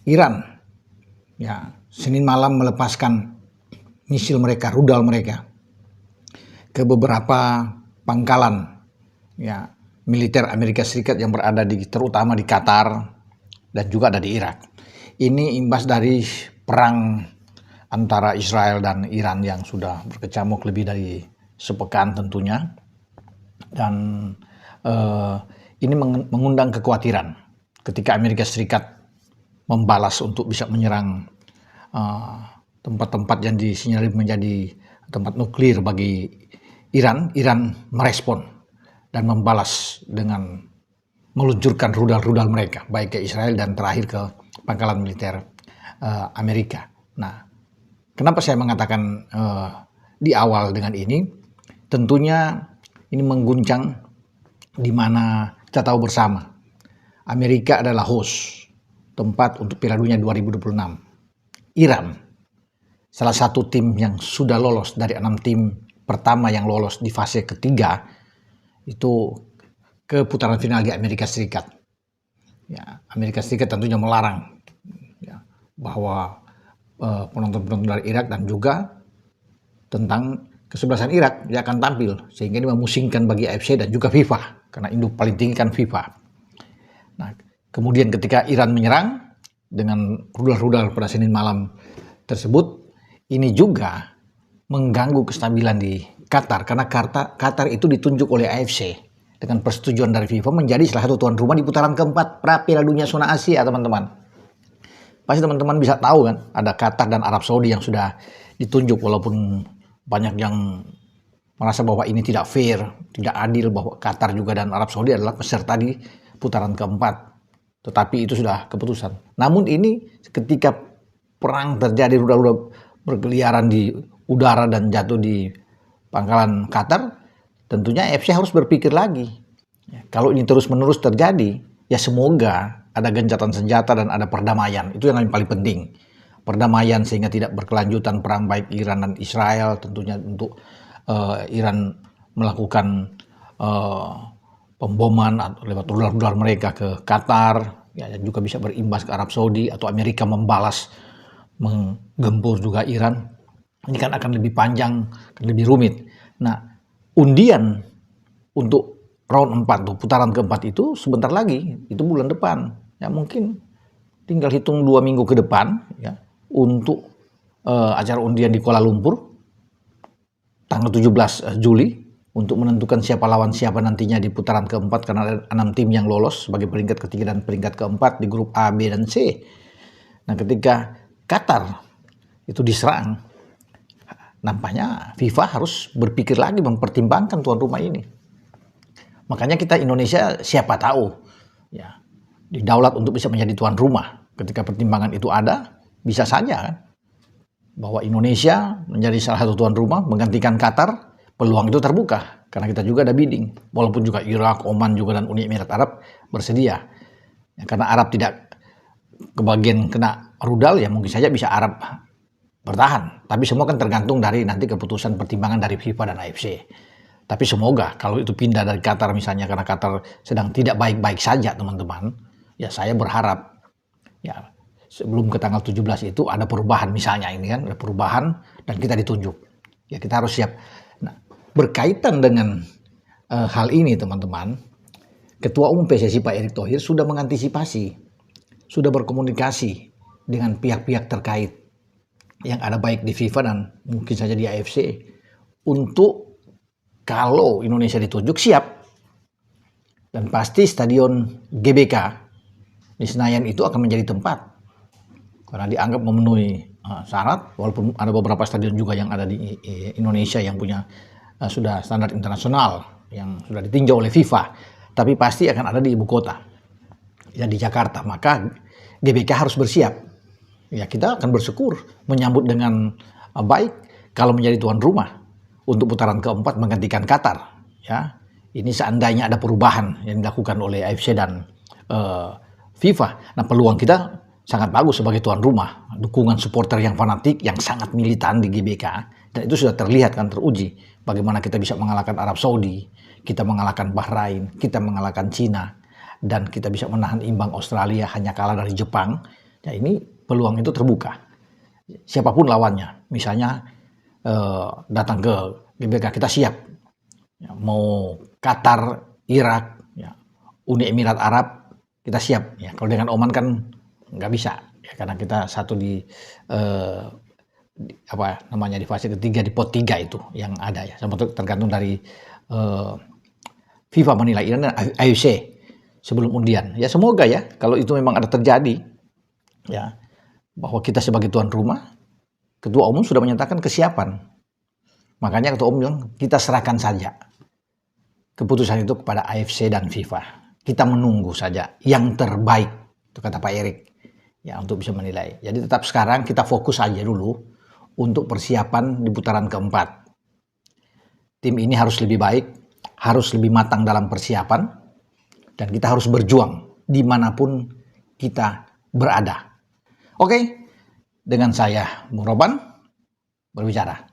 Iran ya Senin malam melepaskan misil mereka, rudal mereka ke beberapa pangkalan ya militer Amerika Serikat yang berada terutama di Qatar dan juga ada di Irak. Ini imbas dari perang antara Israel dan Iran yang sudah berkecamuk lebih dari sepekan tentunya, dan ini mengundang kekhawatiran ketika Amerika Serikat membalas untuk bisa menyerang tempat-tempat yang disinyalir menjadi tempat nuklir bagi Iran. Iran merespon dan membalas dengan meluncurkan rudal-rudal mereka, baik ke Israel dan terakhir ke pangkalan militer Amerika. Nah, kenapa saya mengatakan di awal dengan ini? Tentunya ini mengguncang di mana kita tahu bersama Amerika adalah host tempat untuk Piala Dunia 2026. Iran, salah satu tim yang sudah lolos dari 6 tim pertama yang lolos di fase ketiga, itu ke putaran final di Amerika Serikat. Ya, Amerika Serikat tentunya melarang ya, bahwa penonton-penonton dari Irak dan juga tentang kesebelasan Irak dia akan tampil, sehingga ini memusingkan bagi AFC dan juga FIFA karena induk paling tinggi kan FIFA. Nah, kemudian ketika Iran menyerang dengan rudal-rudal pada Senin malam tersebut, ini juga mengganggu kestabilan di Qatar karena Qatar itu ditunjuk oleh AFC dengan persetujuan dari FIFA menjadi salah satu tuan rumah di putaran keempat pra Piala Dunia zona Asia, teman-teman. Pasti teman-teman bisa tahu kan, ada Qatar dan Arab Saudi yang sudah ditunjuk, walaupun banyak yang merasa bahwa ini tidak fair, tidak adil, bahwa Qatar juga dan Arab Saudi adalah peserta di putaran keempat. Tetapi itu sudah keputusan. Namun ini ketika perang terjadi, rudal-rudal berkeliaran di udara dan jatuh di pangkalan Qatar, tentunya AFC harus berpikir lagi. Ya, kalau ini terus-menerus terjadi, ya semoga ada gencatan senjata dan ada perdamaian. Itu yang paling penting. Perdamaian sehingga tidak berkelanjutan perang baik Iran dan Israel. Tentunya untuk Iran melakukan pemboman lewat rudal-rudal mereka ke Qatar, ya, dan juga bisa berimbas ke Arab Saudi, atau Amerika membalas menggempur juga Iran. Ini kan akan lebih panjang, akan lebih rumit. Nah, undian untuk round 4 tuh, putaran keempat itu sebentar lagi, itu bulan depan. Ya mungkin tinggal hitung 2 minggu ke depan ya untuk acara undian di Kuala Lumpur tanggal 17 Juli untuk menentukan siapa lawan siapa nantinya di putaran keempat, karena ada 6 tim yang lolos sebagai peringkat ketiga dan peringkat keempat di grup A, B, dan C. Nah, ketika Qatar itu diserang, nampaknya FIFA harus berpikir lagi, mempertimbangkan tuan rumah ini. Makanya kita Indonesia siapa tahu ya didaulat untuk bisa menjadi tuan rumah. Ketika pertimbangan itu ada, bisa saja kan bahwa Indonesia menjadi salah satu tuan rumah menggantikan Qatar. Peluang itu terbuka karena kita juga ada bidding. Walaupun juga Irak, Oman juga dan Uni Emirat Arab bersedia. Ya, karena Arab tidak kebagian kena rudal, ya mungkin saja bisa Arab bertahan. Tapi semua kan tergantung dari nanti keputusan pertimbangan dari FIFA dan AFC. Tapi semoga kalau itu pindah dari Qatar misalnya, karena Qatar sedang tidak baik-baik saja teman-teman, ya saya berharap ya sebelum ke tanggal 17 itu ada perubahan, misalnya ini kan ada perubahan dan kita ditunjuk. Ya kita harus siap. Nah, berkaitan dengan hal ini teman-teman, Ketua Umum PSSI Pak Erick Thohir sudah mengantisipasi, sudah berkomunikasi dengan pihak-pihak terkait yang ada baik di FIFA dan mungkin saja di AFC untuk kalau Indonesia ditunjuk siap. Dan pasti stadion GBK di Senayan itu akan menjadi tempat karena dianggap memenuhi syarat, walaupun ada beberapa stadion juga yang ada di Indonesia yang punya sudah standar internasional yang sudah ditinjau oleh FIFA, tapi pasti akan ada di ibu kota ya, di Jakarta. Maka GBK harus bersiap. Ya kita akan bersyukur menyambut dengan baik kalau menjadi tuan rumah untuk putaran keempat menggantikan Qatar. Ya, ini seandainya ada perubahan yang dilakukan oleh AFC dan FIFA. Nah, peluang kita sangat bagus sebagai tuan rumah. Dukungan supporter yang fanatik, yang sangat militan di GBK, dan itu sudah terlihat kan, teruji. Bagaimana kita bisa mengalahkan Arab Saudi, kita mengalahkan Bahrain, kita mengalahkan Cina, dan kita bisa menahan imbang Australia, hanya kalah dari Jepang. Ya ini peluang itu terbuka. Siapapun lawannya, misalnya datang ke GBK, kita siap. Ya, mau Qatar, Irak, ya, Uni Emirat Arab, kita siap. Ya, kalau dengan Oman kan nggak bisa, ya, karena kita satu di di fase ketiga, di pot 3 itu yang ada ya. Sama tergantung dari FIFA menilai Iran dan AFC sebelum undian. Ya semoga ya kalau itu memang ada terjadi, ya bahwa kita sebagai tuan rumah, Ketua Umum sudah menyatakan kesiapan. Makanya Ketua Umum bilang kita serahkan saja keputusan itu kepada AFC dan FIFA. Kita menunggu saja yang terbaik, itu kata Pak Erik, ya untuk bisa menilai. Jadi tetap sekarang kita fokus aja dulu untuk persiapan di putaran keempat. Tim ini harus lebih baik, harus lebih matang dalam persiapan, dan kita harus berjuang dimanapun kita berada. Oke, dengan saya Bung Roban berbicara.